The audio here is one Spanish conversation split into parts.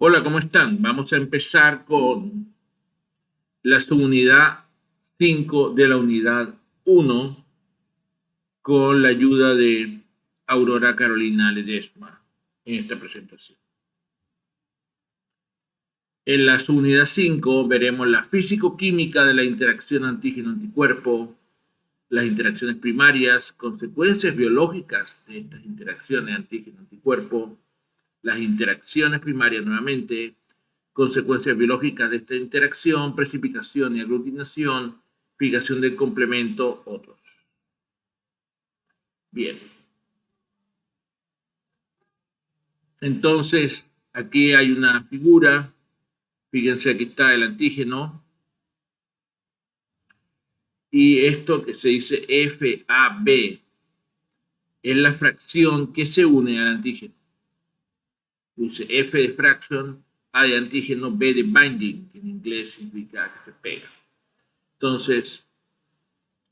Hola, ¿cómo están? Vamos a empezar con la subunidad 5 de la unidad 1 con la ayuda de Aurora Carolina Ledesma en esta presentación. En la subunidad 5 veremos la físico-química de la interacción antígeno-anticuerpo, las interacciones primarias, consecuencias biológicas de estas interacciones antígeno-anticuerpo, las interacciones primarias nuevamente, consecuencias biológicas de esta interacción, precipitación y aglutinación, fijación del complemento, otros. Bien. Entonces, aquí hay una figura. Fíjense, aquí está el antígeno. Y esto que se dice FAB es la fracción que se une al antígeno. Dice F de fraction, A de antígeno, B de binding, que en inglés significa que se pega. Entonces,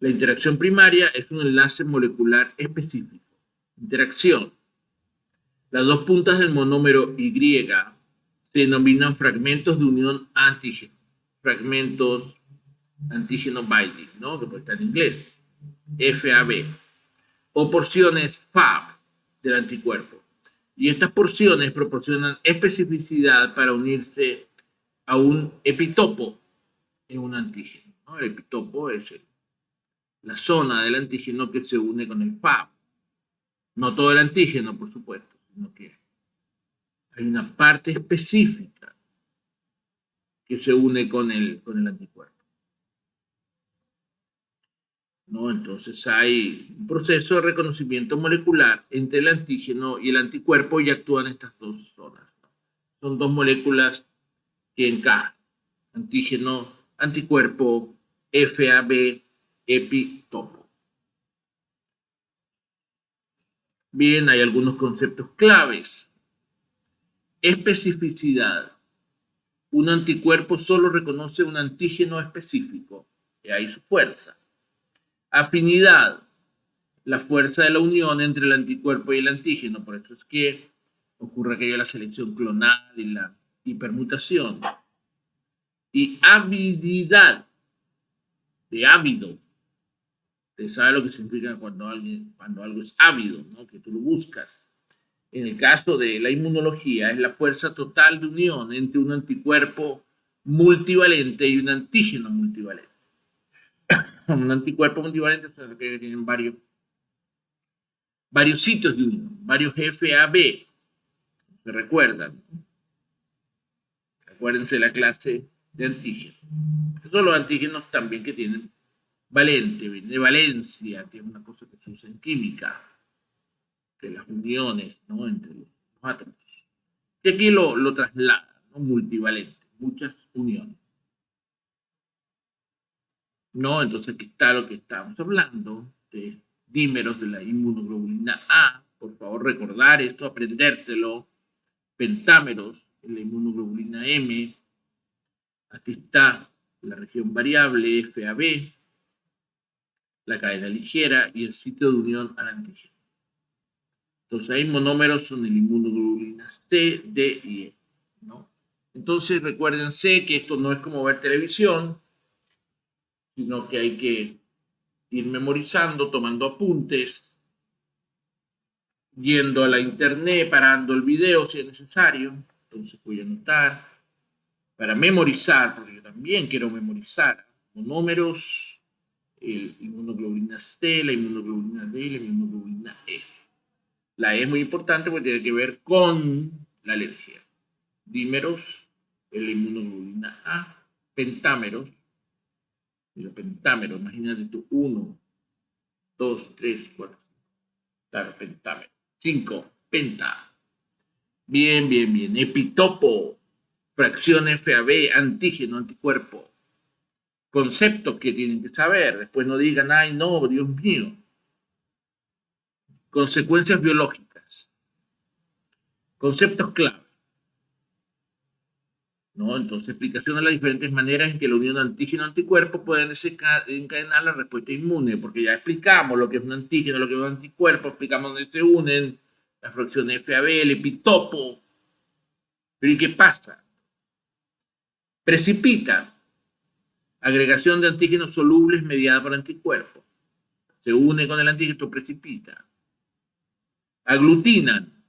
la interacción primaria es un enlace molecular específico. Interacción. Las dos puntas del monómero Y se denominan fragmentos de unión antígeno. Fragmentos antígeno binding, ¿no? Que puede estar en inglés. FAB. O porciones FAB del anticuerpo. Y estas porciones proporcionan especificidad para unirse a un epitopo en un antígeno, ¿no? El epitopo es la zona del antígeno que se une con el FAB. No todo el antígeno, por supuesto, sino que hay una parte específica que se une con el anticuerpo, ¿no? Entonces hay un proceso de reconocimiento molecular entre el antígeno y el anticuerpo y actúan estas dos zonas, ¿no? Son dos moléculas que encajan. Antígeno, anticuerpo, FAB, epitopo. Bien, hay algunos conceptos claves. Especificidad. Un anticuerpo solo reconoce un antígeno específico, y ahí su fuerza. Afinidad. La fuerza de la unión entre el anticuerpo y el antígeno. Por eso es que ocurre aquello de la selección clonal y la hipermutación. Y avididad. De ávido. Usted sabe lo que significa cuando algo es ávido, ¿no? Que tú lo buscas. En el caso de la inmunología, es la fuerza total de unión entre un anticuerpo multivalente y un antígeno multivalente. Un anticuerpo multivalente es que tienen varios sitios de unión, varios FAB. ¿Se recuerdan? Acuérdense la clase de antígenos. Estos los antígenos también que tienen valente, de valencia, que es una cosa que se usa en química, que las uniones, ¿no? Entre los átomos. Que aquí lo traslada, ¿no? Multivalente, muchas uniones. ¿No? Entonces aquí está lo que estamos hablando de dímeros de la inmunoglobulina A. Por favor, recordar esto, aprendérselo. Pentámeros en la inmunoglobulina M. Aquí está la región variable FAB, la cadena ligera y el sitio de unión al antígeno. Entonces hay monómeros en la inmunoglobulina C, D y E, ¿no? Entonces recuérdense que esto no es como ver televisión, sino que hay que ir memorizando, tomando apuntes, yendo a la internet, parando el video si es necesario. Entonces voy a anotar para memorizar, porque yo también quiero memorizar monómeros, el inmunoglobulina C, la inmunoglobulina D y la inmunoglobulina E. La E es muy importante porque tiene que ver con la alergia. Dímeros, la inmunoglobulina A, pentámeros, y los pentámeros, imagínate tú, 1, 2, 3, 4, claro, pentámero. 5, penta. Bien, bien, bien. Epitopo, fracción FAB, antígeno, anticuerpo. Conceptos que tienen que saber. Después no digan, ay, no, Dios mío. Consecuencias biológicas. Conceptos clave, ¿no? Entonces, explicación de las diferentes maneras en que la unión antígeno-anticuerpo puede desencadenar la respuesta inmune, porque ya explicamos lo que es un antígeno, lo que es un anticuerpo, explicamos dónde se unen, las fracciones FAB, el epitopo, Pero ¿y qué pasa? Precipita agregación de antígenos solubles mediada por anticuerpos. Se une con el antígeno, precipita. Aglutinan,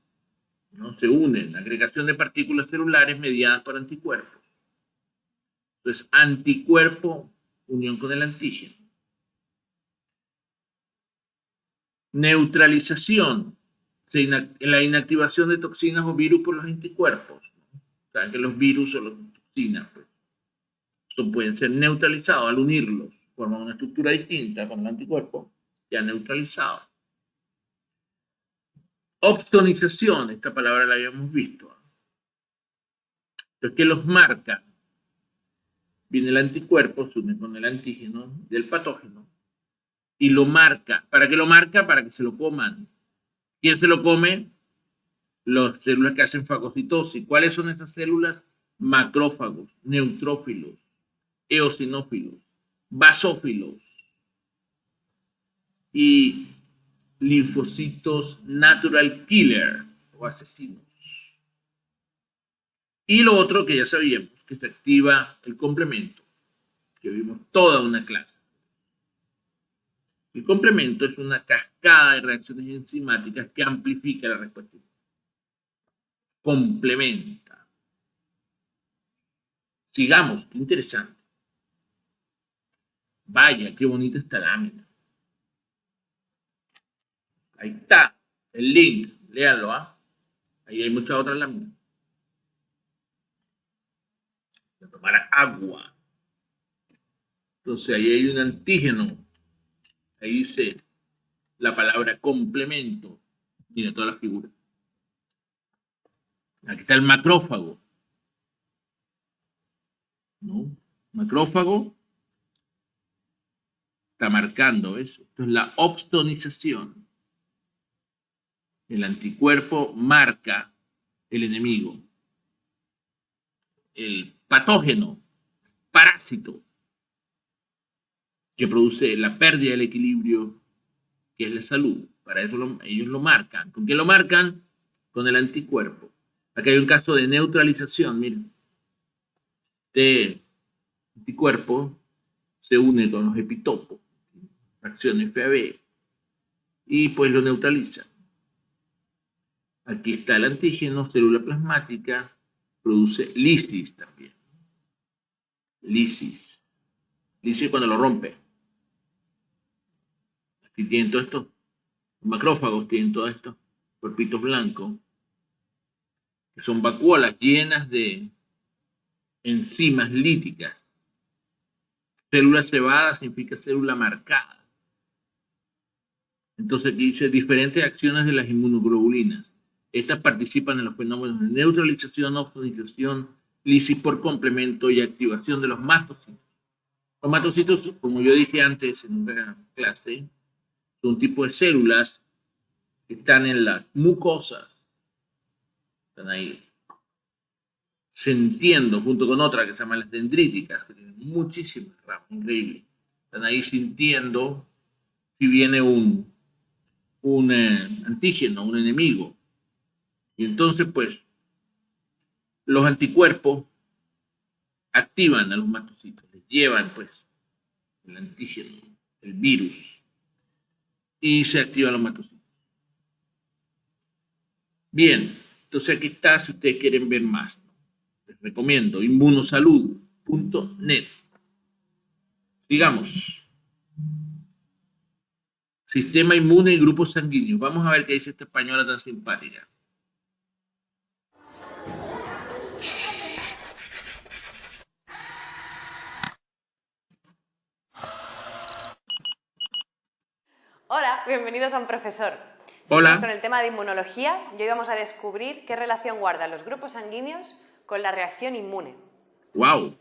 ¿no? Se unen, agregación de partículas celulares mediadas por anticuerpos. Entonces, anticuerpo, unión con el antígeno. Neutralización, la inactivación de toxinas o virus por los anticuerpos. Saben que los virus o las toxinas, pues, pueden ser neutralizados al unirlos, forman una estructura distinta con el anticuerpo, ya neutralizado. Opsonización, esta palabra la habíamos visto. Entonces, ¿qué los marca? Viene el anticuerpo, se une con el antígeno del patógeno y lo marca. ¿Para qué lo marca? Para que se lo coman. ¿Quién se lo come? Las células que hacen fagocitosis. ¿Cuáles son esas células? Macrófagos, neutrófilos, eosinófilos, basófilos y linfocitos natural killer o asesinos. Y lo otro que ya sabíamos, que se activa el complemento, que vimos toda una clase. El complemento es una cascada de reacciones enzimáticas que amplifica la respuesta. Complementa. Sigamos, qué interesante. Vaya, qué bonita esta lámina. Ahí está, el link, léanlo, ¿ah? Ahí hay muchas otras láminas. Voy a tomar agua. Entonces ahí hay un antígeno. Ahí dice la palabra complemento. Tiene todas las figuras. Aquí está el macrófago. ¿No? Macrófago está marcando eso. Esto es la opsonización. El anticuerpo marca el enemigo. El patógeno, parásito, que produce la pérdida del equilibrio, que es la salud. Para eso ellos lo marcan. ¿Con qué lo marcan? Con el anticuerpo. Aquí hay un caso de neutralización, miren. Este anticuerpo se une con los epitopos, fracción FAB, y pues lo neutraliza. Aquí está el antígeno, célula plasmática, produce lisis también. Lisis. Lisis cuando lo rompe. Aquí tienen todo esto. Los macrófagos tienen todo esto. Cuerpitos blancos. Que son vacuolas llenas de enzimas líticas. Célula cebada significa célula marcada. Entonces aquí dice diferentes acciones de las inmunoglobulinas. Estas participan en los fenómenos de neutralización, opsonización, lisis por complemento y activación de los mastocitos. Los mastocitos, como yo dije antes en una clase, son un tipo de células que están en las mucosas. Están ahí sintiendo, junto con otra que se llama las dendríticas, que tienen muchísimas ramas, increíble. Están ahí sintiendo si viene un antígeno, un enemigo. Y entonces, pues, los anticuerpos activan a los mastocitos, les llevan, pues, el antígeno, el virus, y se activan los mastocitos. Bien, entonces aquí está, si ustedes quieren ver más, ¿no? Les recomiendo inmunosalud.net. Digamos, sistema inmune y grupos sanguíneos. Vamos a ver qué dice esta española tan simpática. Hola, bienvenidos a Un Profesor. Hola. Seguimos con el tema de inmunología y hoy vamos a descubrir qué relación guardan los grupos sanguíneos con la reacción inmune. ¡Wow!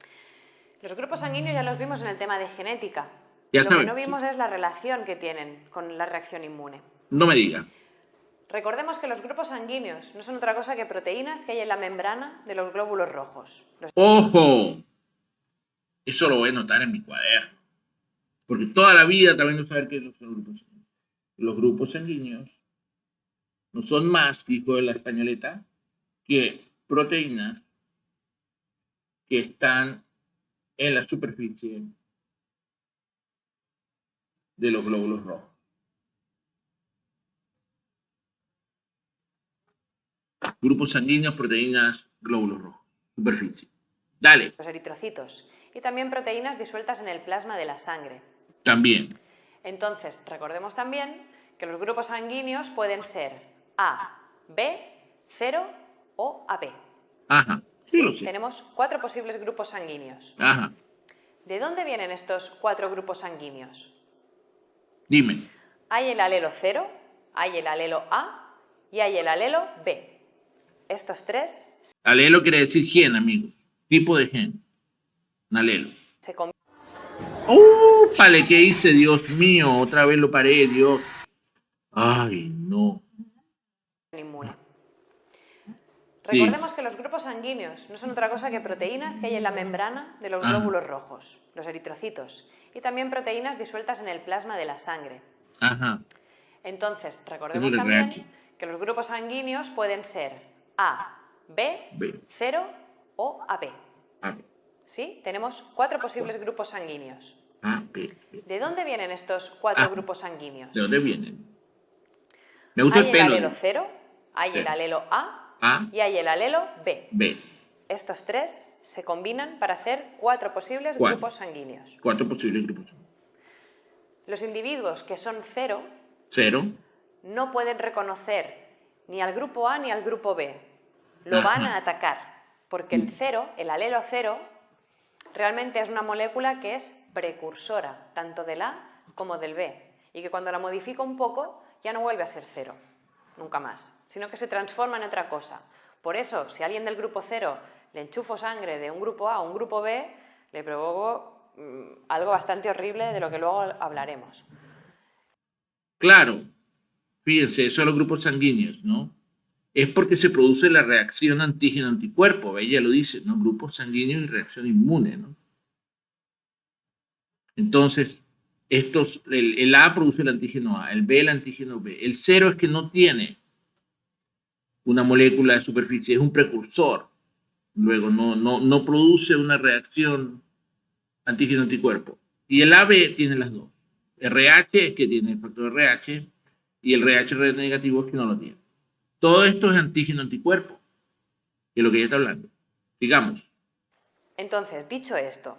Los grupos sanguíneos ya los vimos en el tema de genética. Ya Lo saben, que no vimos sí. es la relación que tienen con la reacción inmune. No me diga. Recordemos que los grupos sanguíneos no son otra cosa que proteínas que hay en la membrana de los glóbulos rojos. ¡Ojo! Eso lo voy a anotar en mi cuaderno. Porque toda la vida también no saber qué son los grupos sanguíneos. Los grupos sanguíneos no son más, dijo la españoleta, que proteínas que están en la superficie de los glóbulos rojos. Grupos sanguíneos, proteínas, glóbulos rojos. Superficie. Dale. Los eritrocitos. Y también proteínas disueltas en el plasma de la sangre. También. Entonces, recordemos también que los grupos sanguíneos pueden ser A, B, 0 o AB. Ajá. Sí, lo sé. Tenemos 4 posibles grupos sanguíneos. Ajá. ¿De dónde vienen estos 4 grupos sanguíneos? Dime. Hay el alelo 0, hay el alelo A y hay el alelo B. Estos 3 Alelo quiere decir gen, amigos. Tipo de gen. Un alelo. se combinan. Vale, ¿qué hice? Dios mío, otra vez lo paré, Dios. Ay, no. Inmune. Recordemos que los grupos sanguíneos no son otra cosa que proteínas que hay en la membrana de los glóbulos rojos, los eritrocitos, y también proteínas disueltas en el plasma de la sangre. Ajá. Entonces, recordemos también que los grupos sanguíneos pueden ser A, B, 0 o AB. ¿Sí? Tenemos 4 posibles grupos sanguíneos. ¿De dónde vienen estos 4 grupos sanguíneos? ¿De dónde vienen? Me gusta el pelo. Hay el alelo 0, hay el alelo A y hay el alelo B. Estos 3 se combinan para hacer 4 posibles grupos sanguíneos. 4 posibles grupos sanguíneos. Los individuos que son 0 no pueden reconocer ni al grupo A ni al grupo B. Lo van a atacar, porque el 0, el alelo 0, realmente es una molécula que es precursora, tanto del A como del B, y que cuando la modifica un poco ya no vuelve a ser 0, nunca más, sino que se transforma en otra cosa. Por eso, si a alguien del grupo 0 le enchufo sangre de un grupo A a un grupo B, le provoco algo bastante horrible de lo que luego hablaremos. Claro, fíjense, eso de los grupos sanguíneos, ¿no? Es porque se produce la reacción antígeno-anticuerpo, ella lo dice, ¿no? Grupos sanguíneos y reacción inmune, ¿no? Entonces, el A produce el antígeno A, el B el antígeno B. El 0 es que no tiene una molécula de superficie, es un precursor. Luego, no produce una reacción antígeno-anticuerpo. Y el AB tiene las dos. RH es que tiene el factor RH y el RH negativo es que no lo tiene. Todo esto es antígeno-anticuerpo, que es lo que ella está hablando. Digamos. Entonces, dicho esto,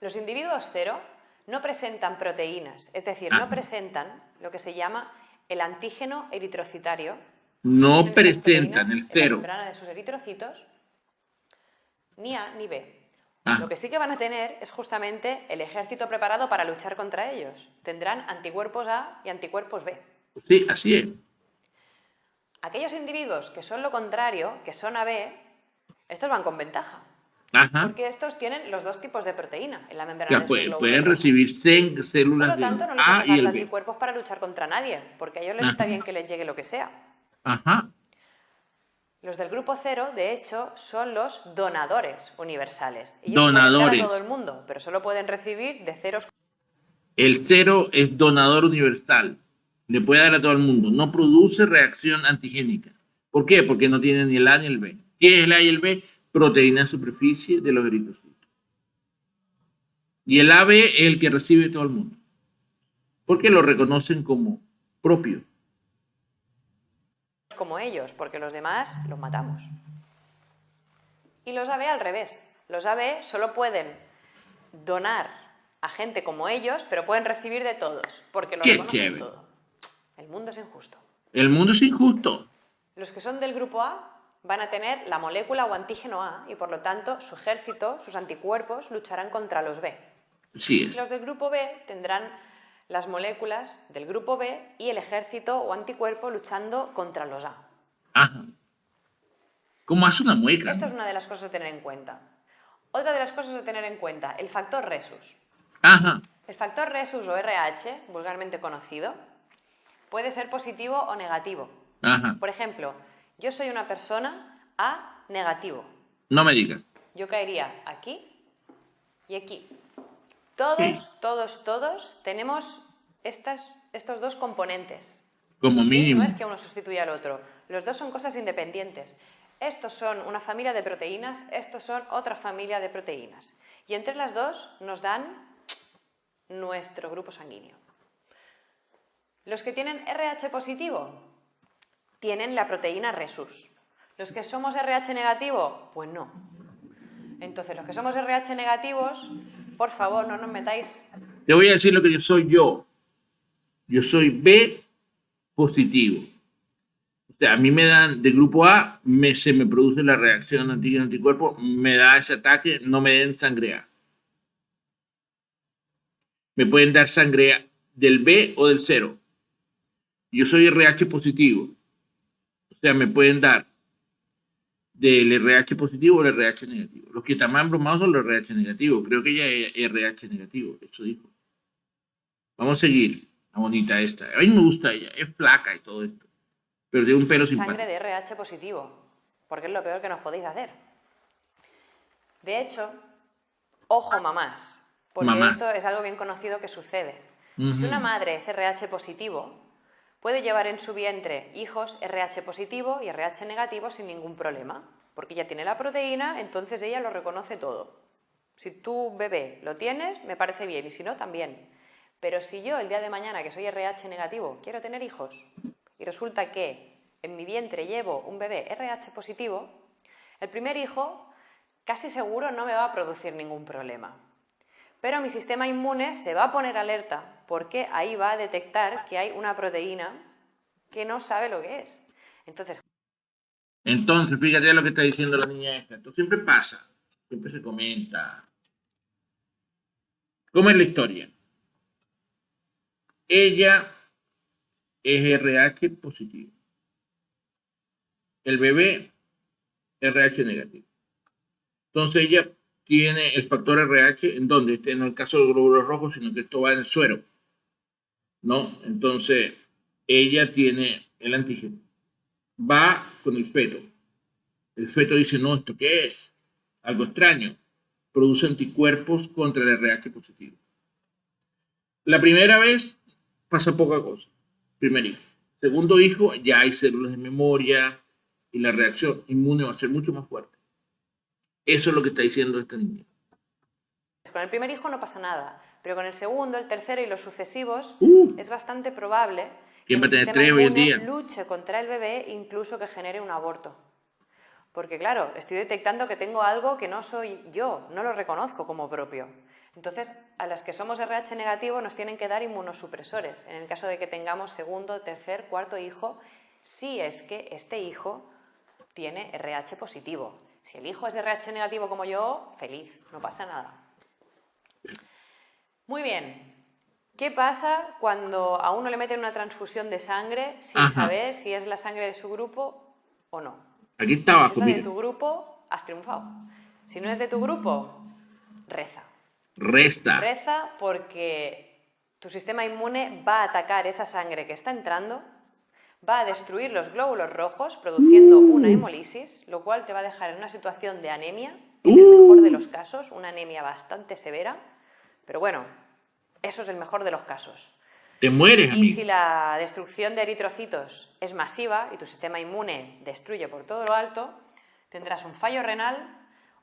los individuos 0 no presentan proteínas, es decir, no presentan lo que se llama el antígeno eritrocitario. No presentan el 0. En la membrana de sus eritrocitos, ni A ni B. Lo que sí que van a tener es justamente el ejército preparado para luchar contra ellos. Tendrán anticuerpos A y anticuerpos B. Sí, así es. Aquellos individuos que son lo contrario, que son AB, estos van con ventaja. Porque estos tienen los dos tipos de proteína en la membrana de sus glóbulos pueden recibir células de Por lo tanto, no les hace falta anticuerpos para luchar contra nadie, porque a ellos les está bien que les llegue lo que sea. Los del grupo 0, de hecho, son los donadores universales. Ellos pueden dar a todo el mundo, pero solo pueden recibir de ceros. El 0 es donador universal. Le puede dar a todo el mundo. No produce reacción antigénica. ¿Por qué? Porque no tiene ni el A ni el B. ¿Qué es el A y el B? Proteína en superficie de los eritrocitos. Y el AB es el que recibe todo el mundo. Porque lo reconocen como propio. Como ellos, porque los demás los matamos. Y los AB al revés. Los AB solo pueden donar a gente como ellos, pero pueden recibir de todos, porque lo reconocen todo. El mundo es injusto. El mundo es injusto. Los que son del grupo A van a tener la molécula o antígeno A y por lo tanto su ejército, sus anticuerpos, lucharán contra los B. Sí es. Los del grupo B tendrán las moléculas del grupo B y el ejército o anticuerpo luchando contra los A. ¿Cómo hace una mueca? Esto es una de las cosas a tener en cuenta. Otra de las cosas a tener en cuenta, el factor Rhesus. El factor Rhesus o RH, vulgarmente conocido, puede ser positivo o negativo. Por ejemplo, yo soy una persona A negativo. No me digas. Yo caería aquí y aquí. Todos tenemos estos dos componentes. Como mínimo. No es que uno sustituya al otro. Los dos son cosas independientes. Estos son una familia de proteínas, estos son otra familia de proteínas. Y entre las dos nos dan nuestro grupo sanguíneo. Los que tienen RH positivo tienen la proteína Rhesus. Los que somos RH negativo, pues no. Entonces, los que somos RH negativos, por favor, no nos metáis. Te voy a decir lo que yo soy yo. Yo soy B positivo. O sea, a mí me dan de grupo A, se me produce la reacción antígeno-anticuerpo, me da ese ataque, no me den sangre A. Me pueden dar sangre A del B o del 0. Yo soy RH positivo. O sea, me pueden dar del RH positivo o el RH negativo. Los que están más bromados son los RH negativos. Creo que ella es RH negativo, eso dijo. Vamos a seguir. La bonita esta. A mí me gusta ella, es flaca y todo esto. Pero tiene un pelo simpático. Sangre de RH positivo, porque es lo peor que nos podéis hacer. De hecho, ojo mamás, porque esto es algo bien conocido que sucede. Si una madre es RH positivo, puede llevar en su vientre hijos RH positivo y RH negativo sin ningún problema, porque ya tiene la proteína, entonces ella lo reconoce todo. Si tu bebé lo tienes, me parece bien, y si no, también. Pero si yo el día de mañana, que soy RH negativo, quiero tener hijos, y resulta que en mi vientre llevo un bebé RH positivo, el primer hijo casi seguro no me va a producir ningún problema. Pero mi sistema inmune se va a poner alerta porque ahí va a detectar que hay una proteína que no sabe lo que es. Entonces, fíjate lo que está diciendo la niña esta. Esto siempre pasa, siempre se comenta. ¿Cómo es la historia? Ella es RH positivo. El bebé RH negativo. Entonces ella tiene el factor RH en donde no en el caso de los glóbulos rojos, sino que esto va en el suero, ¿no? Entonces ella tiene el antígeno, va con el feto. El feto dice, no, ¿esto qué es? Algo extraño. Produce anticuerpos contra el RH positivo. La primera vez pasa poca cosa. Primer hijo. Segundo hijo, ya hay células de memoria y la reacción inmune va a ser mucho más fuerte. Eso es lo que está diciendo esta niña. Con el primer hijo no pasa nada, pero con el segundo, el tercero y los sucesivos es bastante probable que el sistema inmune luche contra el bebé, incluso que genere un aborto. Porque claro, estoy detectando que tengo algo que no soy yo, no lo reconozco como propio. Entonces, a las que somos RH negativo nos tienen que dar inmunosupresores, en el caso de que tengamos segundo, tercer, cuarto hijo, si es que este hijo tiene RH positivo. Si el hijo es RH negativo como yo, feliz, no pasa nada. Muy bien. ¿Qué pasa cuando a uno le meten una transfusión de sangre sin saber si es la sangre de su grupo o no? Aquí está abajo, si es la de tu grupo, has triunfado. Si no es de tu grupo, reza. Reza porque tu sistema inmune va a atacar esa sangre que está entrando, va a destruir los glóbulos rojos produciendo una hemolisis, lo cual te va a dejar en una situación de anemia, en el mejor de los casos, una anemia bastante severa, pero bueno, eso es el mejor de los casos. Te mueres, amigo. Y si la destrucción de eritrocitos es masiva y tu sistema inmune destruye por todo lo alto, tendrás un fallo renal,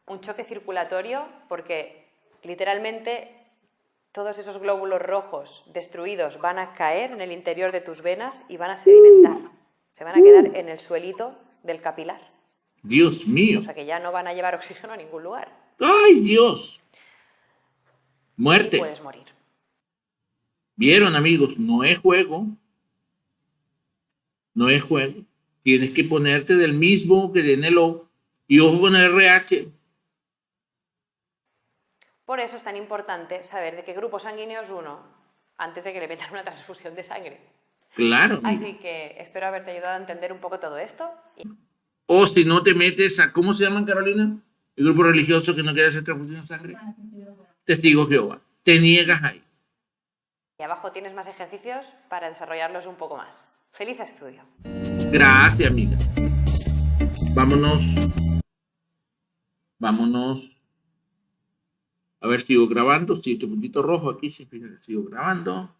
un choque circulatorio, porque literalmente todos esos glóbulos rojos destruidos van a caer en el interior de tus venas y van a sedimentar. Se van a quedar en el suelito del capilar. Dios mío. O sea que ya no van a llevar oxígeno a ningún lugar. ¡Ay, Dios! Muerte. Y puedes morir. Vieron, amigos, no es juego. No es juego. Tienes que ponerte del mismo que tiene el O. Y ojo con el RH. Por eso es tan importante saber de qué grupo sanguíneo es uno antes de que le metan una transfusión de sangre. Claro. Así que espero haberte ayudado a entender un poco todo esto. O si no te metes a, ¿cómo se llaman, Carolina? El grupo religioso que no quiere hacer transfusión de sangre. Testigo Jehová. Te niegas ahí. Y abajo tienes más ejercicios para desarrollarlos un poco más. ¡Feliz estudio! Gracias, amiga. Vámonos. A ver, sigo grabando. Sí, este puntito rojo aquí, sí, sigo grabando.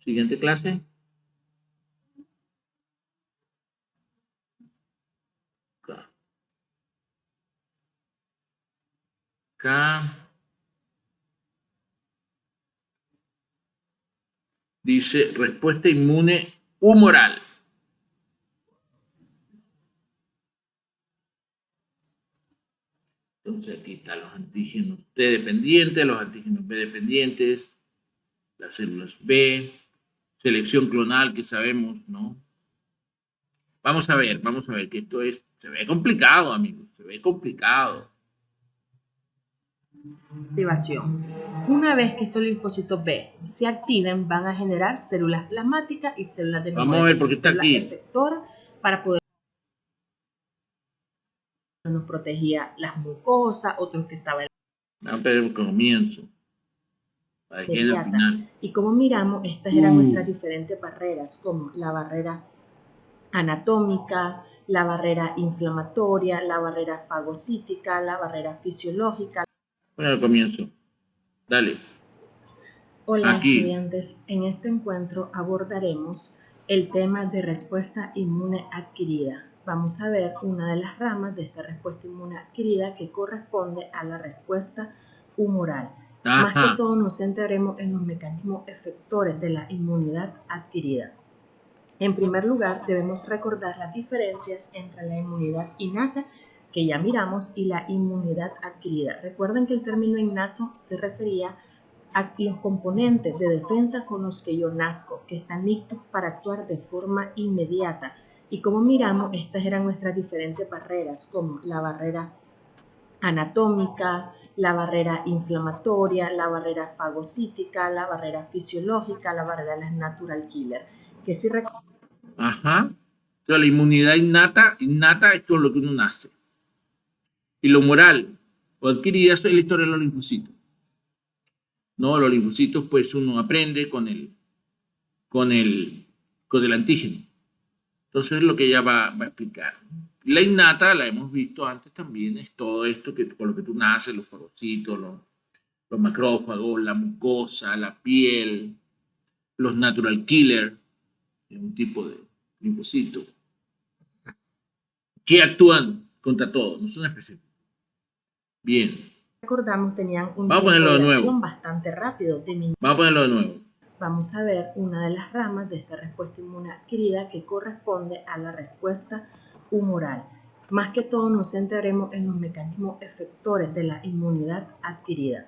Siguiente clase. Acá dice respuesta inmune humoral. Entonces aquí están los antígenos T dependientes, los antígenos B dependientes, las células B, selección clonal que sabemos, ¿no? Vamos a ver que esto se ve complicado, amigos, se ve complicado. Activación. Una vez que estos linfocitos B se activen, van a generar células plasmáticas y células de memoria. Vamos a ver por qué está aquí. Efectora para poder nos protegía las mucosas, otros que estaban Vamos a ver el comienzo. Y como miramos, estas eran nuestras diferentes barreras, como la barrera anatómica, la barrera inflamatoria, la barrera fagocítica, la barrera fisiológica. Bueno, al comienzo. Dale. Hola estudiantes, en este encuentro abordaremos el tema de respuesta inmune adquirida. Vamos a ver una de las ramas de esta respuesta inmune adquirida que corresponde a la respuesta humoral. Más que todo nos centraremos en los mecanismos efectores de la inmunidad adquirida. En primer lugar, debemos recordar las diferencias entre la inmunidad innata, que ya miramos, y la inmunidad adquirida. Recuerden que el término innato se refería a los componentes de defensa con los que yo nazco, que están listos para actuar de forma inmediata. Y como miramos, estas eran nuestras diferentes barreras, como la barrera anatómica, la barrera inflamatoria, la barrera fagocítica, la barrera fisiológica, la barrera de las natural killer. Que si Ajá. Entonces, la inmunidad innata es con lo que uno nace. Y lo moral o adquirida es la historia de los linfocitos. No, los linfocitos, pues uno aprende con el antígeno. Entonces, es lo que ella va a explicar. La innata, la hemos visto antes también, es todo esto con lo que tú naces, los fagocitos, los macrófagos, la mucosa, la piel, los natural killer, es un tipo de linfocito, que actúan contra todo, no son específicos. Bien. Recordamos, tenían un tiempo de acción bastante rápido. Vamos a ponerlo de nuevo. Vamos a ver una de las ramas de esta respuesta inmune adquirida que corresponde a la respuesta humoral. Más que todo nos centraremos en los mecanismos efectores de la inmunidad adquirida.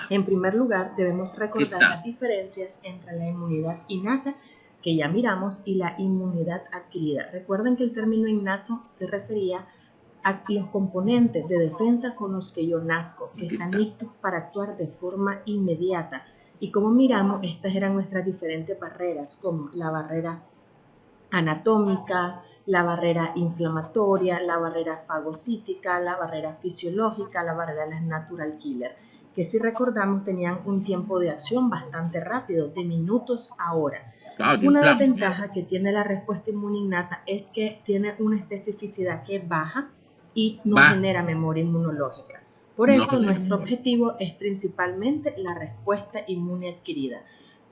En primer lugar, debemos recordar las diferencias entre la inmunidad innata, que ya miramos, y la inmunidad adquirida. Recuerden que el término innato se refería a los componentes de defensa con los que yo nazco, que están listos para actuar de forma inmediata. Y como miramos, estas eran nuestras diferentes barreras, como la barrera anatómica, la barrera inflamatoria, la barrera fagocítica, la barrera fisiológica, la barrera de las natural killer, que si recordamos tenían un tiempo de acción bastante rápido, de minutos a hora. Una de las ventajas que tiene la respuesta inmune innata es que tiene una especificidad que es baja y no genera memoria inmunológica. Por eso nuestro objetivo es principalmente la respuesta inmune adquirida.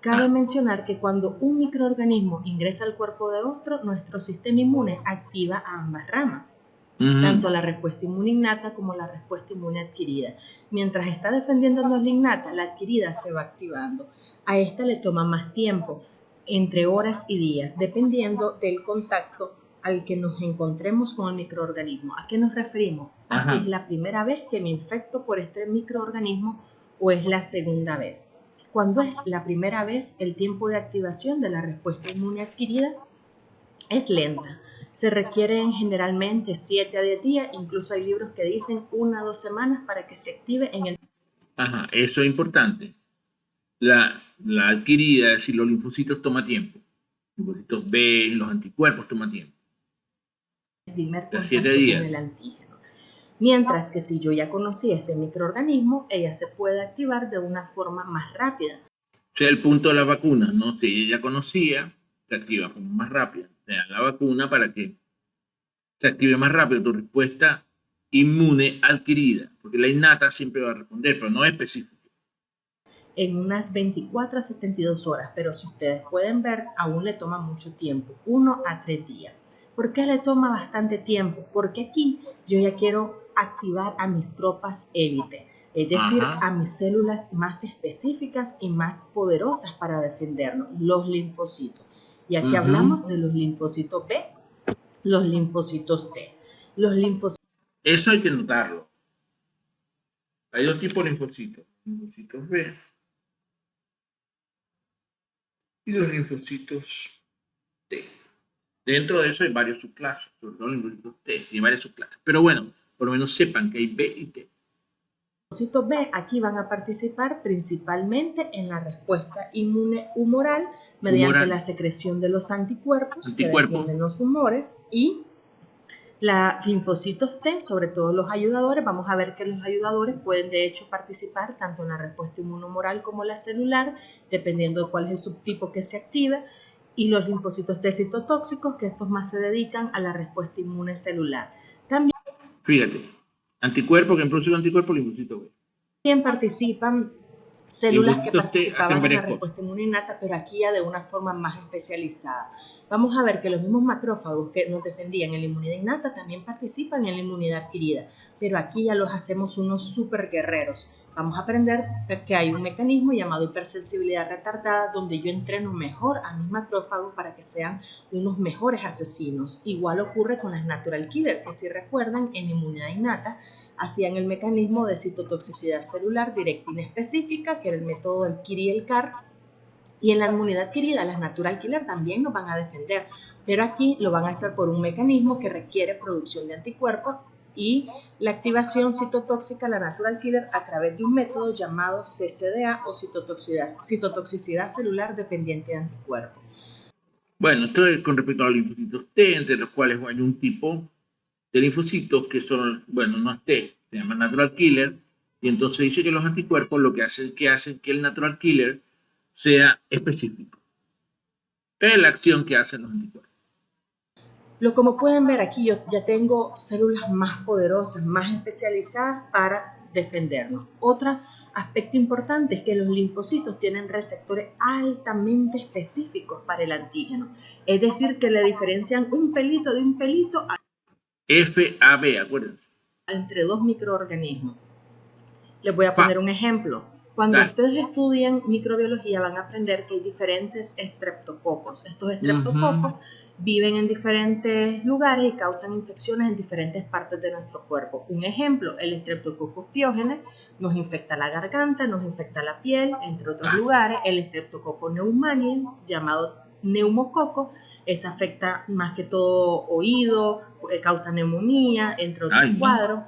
Cabe mencionar que cuando un microorganismo ingresa al cuerpo de otro, nuestro sistema inmune activa a ambas ramas, tanto la respuesta inmune innata como la respuesta inmune adquirida. Mientras está defendiéndonos la innata, la adquirida se va activando. A esta le toma más tiempo, entre horas y días, dependiendo del contacto al que nos encontremos con el microorganismo. ¿A qué nos referimos? Si es la primera vez que me infecto por este microorganismo o es la segunda vez. Cuando es la primera vez, el tiempo de activación de la respuesta inmune adquirida es lenta. Se requieren generalmente 7 a 10 días, incluso hay libros que dicen 1 a 2 semanas para que se active en el... Eso es importante. La adquirida, es decir, los linfocitos toma tiempo. Los linfocitos B, los anticuerpos toma tiempo. El primer contacto con el antígeno. Mientras que si yo ya conocí este microorganismo, ella se puede activar de una forma más rápida. O sea, el punto de la vacuna, ¿no? Si ella ya conocía, se activa como más rápida. Te dan la vacuna para que se active más rápido tu respuesta inmune adquirida, porque la innata siempre va a responder, pero no es específica. en unas 24 a 72 horas, pero si ustedes pueden ver, aún le toma mucho tiempo, 1 a 3 días. ¿Por qué le toma bastante tiempo? Porque aquí yo ya quiero activar a mis tropas élite, es decir, a mis células más específicas y más poderosas para defendernos, los linfocitos. Y aquí hablamos de los linfocitos B, los linfocitos T. Los linfocitos... Eso hay que notarlo. Hay dos tipos de linfocitos. Linfocitos B y los linfocitos T. Dentro de eso hay varios subclases, sobre todo los linfocitos T, y varias subclases. Pero bueno, por lo menos sepan que hay B y T. Los linfocitos B aquí van a participar principalmente en la respuesta inmune humoral mediante la secreción de los anticuerpos que defienden los humores, y los linfocitos T, sobre todo los ayudadores. Vamos a ver que los ayudadores pueden de hecho participar tanto en la respuesta inmunohumoral como la celular, dependiendo de cuál es el subtipo que se activa, y los linfocitos T citotóxicos, que estos más se dedican a la respuesta inmune celular. También, fíjate, anticuerpos que producen anticuerpos, linfocitos B. También participan células que participaban en la respuesta inmune innata, pero aquí ya de una forma más especializada. Vamos a ver que los mismos macrófagos que nos defendían en la inmunidad innata también participan en la inmunidad adquirida, pero aquí ya los hacemos unos super guerreros. Vamos a aprender que hay un mecanismo llamado hipersensibilidad retardada, donde yo entreno mejor a mis macrófagos para que sean unos mejores asesinos. Igual ocurre con las natural killer, que si recuerdan, en inmunidad innata hacían el mecanismo de citotoxicidad celular directa inespecífica, que era el método del KIR y el CAR, y en la inmunidad adquirida las natural killer también nos van a defender, pero aquí lo van a hacer por un mecanismo que requiere producción de anticuerpos y la activación citotóxica, la natural killer, a través de un método llamado CCDA o citotoxicidad celular dependiente de anticuerpos. Bueno, esto es con respecto a los linfocitos T, entre los cuales hay un tipo de linfocitos que son, bueno, no es T, se llama natural killer, y entonces dice que los anticuerpos lo que hacen que el natural killer sea específico. ¿Qué es la acción que hacen los anticuerpos? Como pueden ver aquí, yo ya tengo células más poderosas, más especializadas para defendernos. Otro aspecto importante es que los linfocitos tienen receptores altamente específicos para el antígeno, es decir, que le diferencian un pelito de un pelito FAB, acuérdense, entre dos microorganismos. Les voy a poner un ejemplo. Cuando ustedes estudian microbiología van a aprender que hay diferentes estreptococos. Estos estreptococos viven en diferentes lugares y causan infecciones en diferentes partes de nuestro cuerpo. Un ejemplo, el Streptococcus pyogenes nos infecta la garganta, nos infecta la piel, entre otros lugares. El Streptococcus pneumoniae, llamado neumococo, ese afecta más que todo oído, causa neumonía, entre otros cuadros.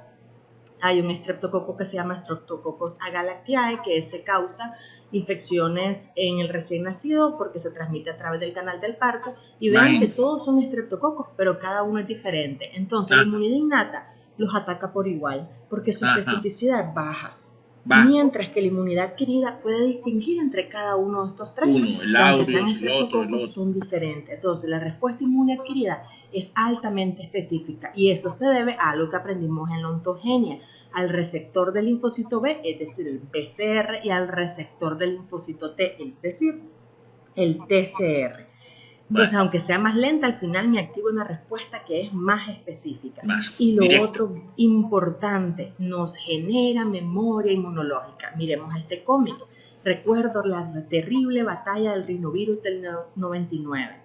Hay un estreptococo que se llama Streptococcus agalactiae, que ese causa infecciones en el recién nacido porque se transmite a través del canal del parto. Y vean que todos son estreptococos, pero cada uno es diferente. Entonces la inmunidad innata los ataca por igual porque su especificidad es baja. Mientras que la inmunidad adquirida puede distinguir entre cada uno de estos tres, aunque sean estreptococos, son diferentes. Entonces la respuesta inmune adquirida es altamente específica, y eso se debe a algo que aprendimos en la ontogenia, al receptor del linfocito B, es decir, el PCR, y al receptor del linfocito T, es decir, el TCR. Entonces, aunque sea más lenta, al final me activo una respuesta que es más específica. Y lo otro importante, nos genera memoria inmunológica. Miremos este cómic. Recuerdo la terrible batalla del rinovirus del 99.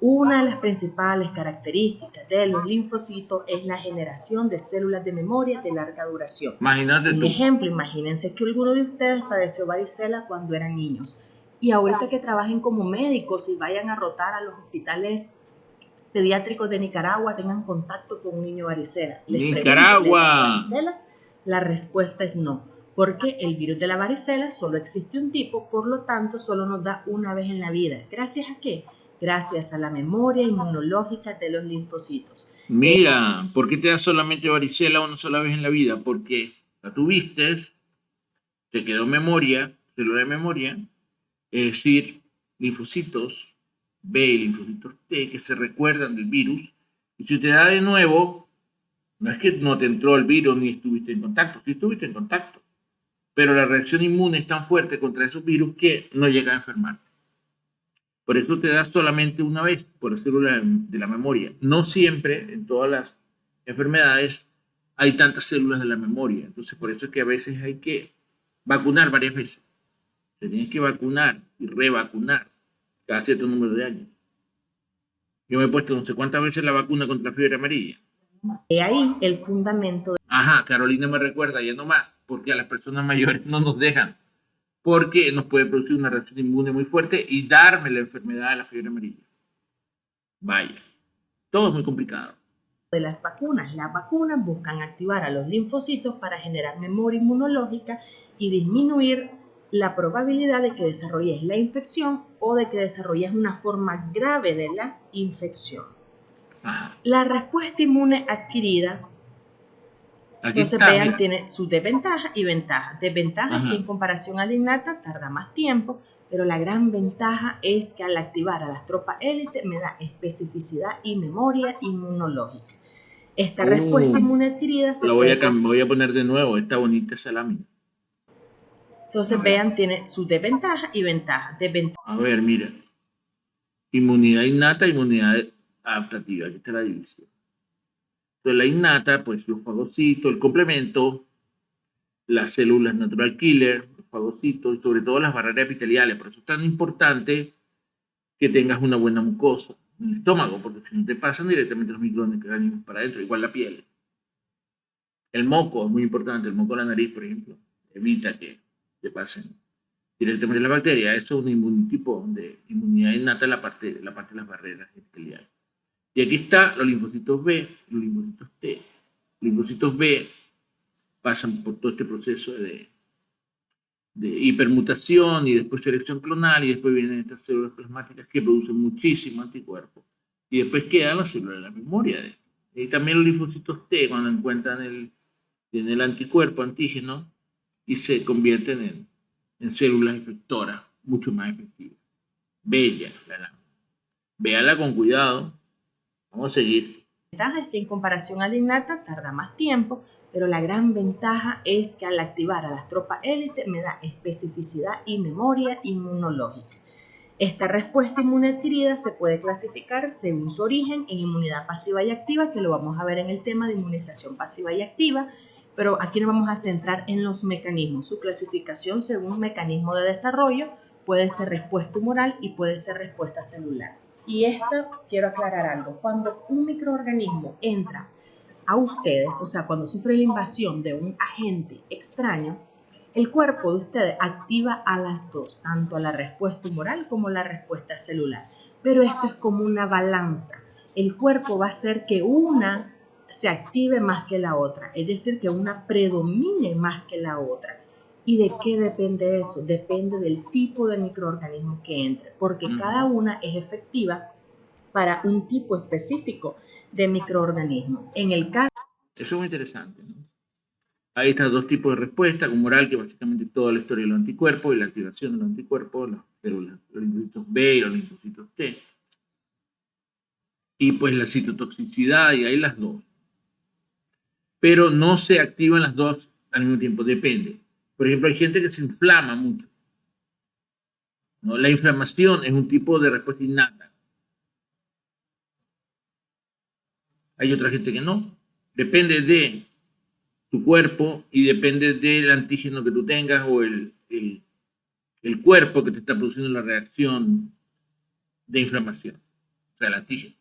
Una de las principales características de los linfocitos es la generación de células de memoria de larga duración. Un ejemplo, imagínense que alguno de ustedes padeció varicela cuando eran niños. Y ahorita que trabajen como médicos y vayan a rotar a los hospitales pediátricos de Nicaragua, tengan contacto con un niño varicela. ¡Nicaragua! ¿Varicela? La respuesta es no, porque el virus de la varicela solo existe un tipo, por lo tanto solo nos da una vez en la vida. ¿Gracias a qué? Gracias a la memoria inmunológica de los linfocitos. Mira, ¿por qué te da solamente varicela una sola vez en la vida? Porque la tuviste, te quedó memoria, célula de memoria, es decir, linfocitos B y linfocitos T que se recuerdan del virus, y si te da de nuevo, no es que no te entró el virus ni estuviste en contacto, sí estuviste en contacto, pero la reacción inmune es tan fuerte contra esos virus que no llega a enfermarte. Por eso te da solamente una vez por célula de la memoria. No siempre, en todas las enfermedades, hay tantas células de la memoria. Entonces, por eso es que a veces hay que vacunar varias veces. Te tienes que vacunar y revacunar cada cierto número de años. Yo me he puesto no sé cuántas veces la vacuna contra la fiebre amarilla. De ahí el fundamento. Ajá, Carolina me recuerda, ya no más, porque a las personas mayores no nos dejan, porque nos puede producir una reacción inmune muy fuerte y darme la enfermedad de la fiebre amarilla. Vaya, todo es muy complicado. De las vacunas. Las vacunas buscan activar a los linfocitos para generar memoria inmunológica y disminuir la probabilidad de que desarrolles la infección o de que desarrolles una forma grave de la infección. Ajá. La respuesta inmune adquirida, entonces vean, tiene sus desventajas y ventajas. Desventajas que en comparación a la innata tarda más tiempo, pero la gran ventaja es que al activar a las tropas élite me da especificidad y memoria inmunológica. Esta respuesta inmune adquirida se voy a poner de nuevo, esta bonita esa lámina. Entonces vean, tiene sus desventajas y ventajas. A ver, mira. Inmunidad innata, inmunidad adaptativa. Aquí está la división. Entonces la innata, pues los fagocitos, el complemento, las células natural killer, los fagocitos y sobre todo las barreras epiteliales. Por eso es tan importante que tengas una buena mucosa en el estómago, porque si no te pasan directamente los microorganismos para adentro, igual la piel. El moco es muy importante, el moco de la nariz, por ejemplo, evita que te pasen directamente las bacterias. Eso es un tipo de inmunidad innata en la parte de las barreras epiteliales. Y aquí está los linfocitos B, los linfocitos T. Los linfocitos B pasan por todo este proceso de hipermutación y después selección clonal, y después vienen estas células plasmáticas que producen muchísimo anticuerpo. Y después quedan las células de la memoria. Y también los linfocitos T, cuando encuentran el anticuerpo, antígeno, y se convierten en células efectoras mucho más efectivas. Bella la lámina. Véala con cuidado. Vamos a seguir. La ventaja es que en comparación a la innata tarda más tiempo, pero la gran ventaja es que al activar a las tropas élite me da especificidad y memoria inmunológica. Esta respuesta inmune adquirida se puede clasificar según su origen en inmunidad pasiva y activa, que lo vamos a ver en el tema de inmunización pasiva y activa, pero aquí nos vamos a centrar en los mecanismos. Su clasificación según mecanismo de desarrollo puede ser respuesta humoral y puede ser respuesta celular. Y quiero aclarar algo, cuando un microorganismo entra a ustedes, o sea, cuando sufre la invasión de un agente extraño, el cuerpo de ustedes activa a las dos, tanto a la respuesta humoral como la respuesta celular. Pero esto es como una balanza. El cuerpo va a hacer que una se active más que la otra, es decir, que una predomine más que la otra. ¿Y de qué depende eso? Depende del tipo de microorganismo que entre, porque cada una es efectiva para un tipo específico de microorganismo. En el caso... Eso es muy interesante, ¿no? Hay estos dos tipos de respuesta, humoral, que básicamente toda la historia de los anticuerpos y la activación de los anticuerpos, las células, los linfocitos B y los linfocitos T. Y pues la citotoxicidad, y hay las dos. Pero no se activan las dos al mismo tiempo, depende. Por ejemplo, hay gente que se inflama mucho, ¿no? La inflamación es un tipo de respuesta innata. Hay otra gente que no. Depende de tu cuerpo y depende del antígeno que tú tengas o el cuerpo que te está produciendo la reacción de inflamación, o sea, el antígeno.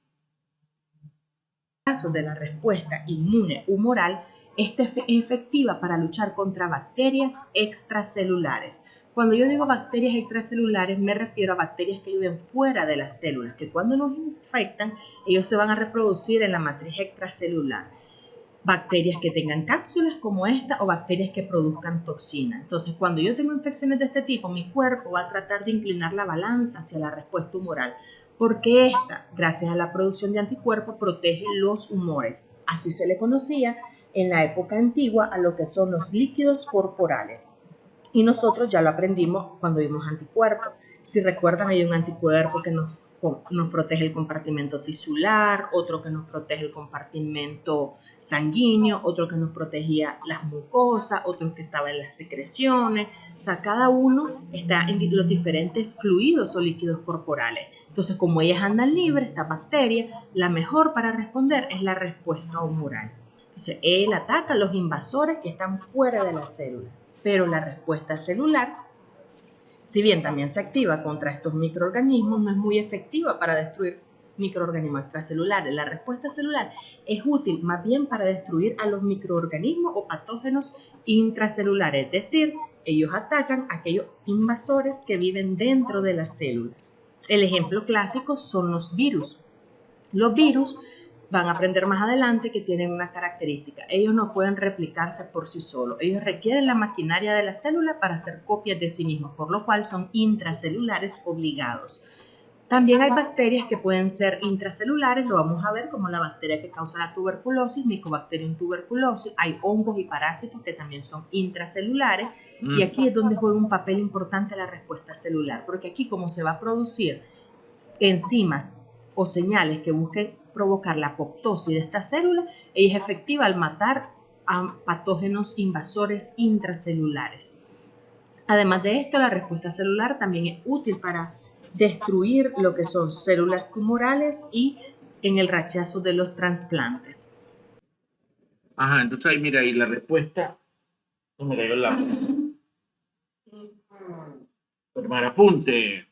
En el caso de la respuesta inmune humoral, esta es efectiva para luchar contra bacterias extracelulares. Cuando yo digo bacterias extracelulares, me refiero a bacterias que viven fuera de las células, que cuando nos infectan, ellos se van a reproducir en la matriz extracelular. Bacterias que tengan cápsulas como esta o bacterias que produzcan toxina. Entonces, cuando yo tengo infecciones de este tipo, mi cuerpo va a tratar de inclinar la balanza hacia la respuesta humoral, porque esta, gracias a la producción de anticuerpos, protege los humores. Así se le conocía en la época antigua a lo que son los líquidos corporales. Y nosotros ya lo aprendimos cuando vimos anticuerpos. Si recuerdan, hay un anticuerpo que nos nos protege el compartimento tisular, otro que nos protege el compartimento sanguíneo, otro que nos protegía las mucosas, otro que estaba en las secreciones. O sea, cada uno está en los diferentes fluidos o líquidos corporales. Entonces, como ellas andan libres, esta bacteria, la mejor para responder es la respuesta humoral. Entonces, él ataca a los invasores que están fuera de la célula, pero la respuesta celular, si bien también se activa contra estos microorganismos, no es muy efectiva para destruir microorganismos extracelulares. La respuesta celular es útil más bien para destruir a los microorganismos o patógenos intracelulares, es decir, ellos atacan a aquellos invasores que viven dentro de las células. El ejemplo clásico son los virus. Los virus van a aprender más adelante que tienen una característica. Ellos no pueden replicarse por sí solos. Ellos requieren la maquinaria de la célula para hacer copias de sí mismos, por lo cual son intracelulares obligados. También hay bacterias que pueden ser intracelulares, lo vamos a ver, como la bacteria que causa la tuberculosis, Mycobacterium tuberculosis. Hay hongos y parásitos que también son intracelulares. Y aquí es donde juega un papel importante la respuesta celular, porque aquí como se va a producir enzimas o señales que busquen provocar la apoptosis de esta célula, ella es efectiva al matar a patógenos invasores intracelulares. Además de esto, la respuesta celular también es útil para destruir lo que son células tumorales y en el rechazo de los trasplantes. Ajá, entonces ahí mira, ahí la respuesta, no me cayó el lápiz. Tomar apunte.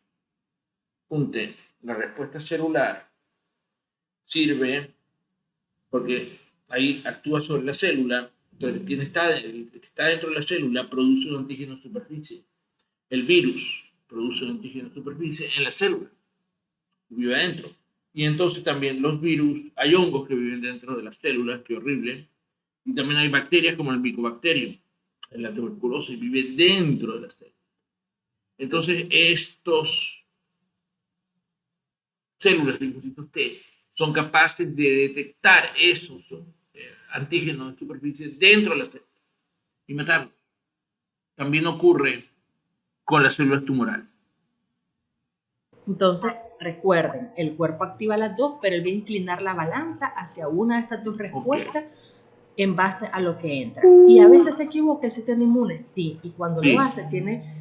La respuesta celular sirve porque ahí actúa sobre la célula. Entonces, quien está dentro de la célula produce un antígeno de superficie. El virus produce un antígeno de superficie en la célula, vive adentro. Y entonces también los virus, hay hongos que viven dentro de las células, qué horrible. Y también hay bacterias como el Mycobacterium, en la tuberculosis, vive dentro de las células. Entonces, estos células, linfocitos T, son capaces de detectar esos antígenos de superficie dentro de la célula y matarlos. También ocurre con las células tumorales. Entonces, recuerden, el cuerpo activa las dos, pero él va a inclinar la balanza hacia una de estas dos respuestas en base a lo que entra. Y a veces se equivoca el sistema inmune, sí, y cuando lo hace tiene